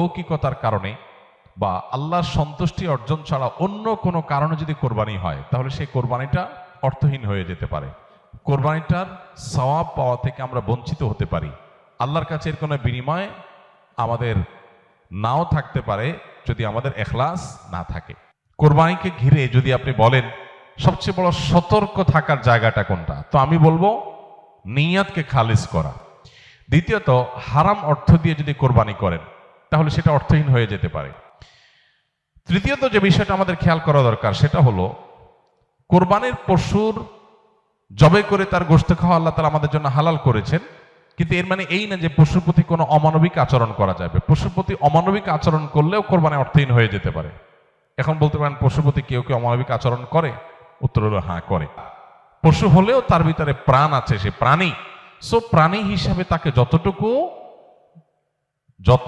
লৌকিকতার কারণে বা আল্লাহর সন্তুষ্টি অর্জন ছাড়া অন্য কোনো কারণে যদি কোরবানি হয়, তাহলে সেই কোরবানিটা অর্থহীন হয়ে যেতে পারে। কোরবানিটার সওয়াব পাওয়া থেকে আমরা বঞ্চিত হতে পারি। আল্লাহর কাছে এর কোনো বিনিময় আমাদের নাও থাকতে পারে যদি আমাদের ইখলাস না থাকে। কোরবানিকে ঘিরে যদি আপনি বলেন সবচেয়ে বড় সতর্ক থাকার জায়গাটা কোনটা, তো আমি বলবো নিয়াতকে খালিস করা। দ্বিতীয়ত, হারাম অর্থ দিয়ে যদি কোরবানি করেন তাহলে সেটা অর্থহীন হয়ে যেতে পারে। তৃতীয়ত যে বিষয়টা আমাদের খেয়াল করা দরকার সেটা হলো কোরবানির পশুর জবাই করে তার গোশত খাওয়া আল্লাহ তাআলা আমাদের জন্য হালাল করেছেন, কিন্তু এর মানে এই না যে পশুর প্রতি কোনো অমানবিক আচরণ করা যাবে। পশুর প্রতি অমানবিক আচরণ করলেও কোরবানি অর্থহীন হয়ে যেতে পারে। এখন বলতে পারেন পশুর প্রতি কেউ কেউ অমানবিক আচরণ করে, উত্তর হলো হ্যাঁ করে। পশু হলেও তার ভিতরে প্রাণ আছে, সে প্রাণী। সো প্রাণী হিসাবে তাকে যতটুকু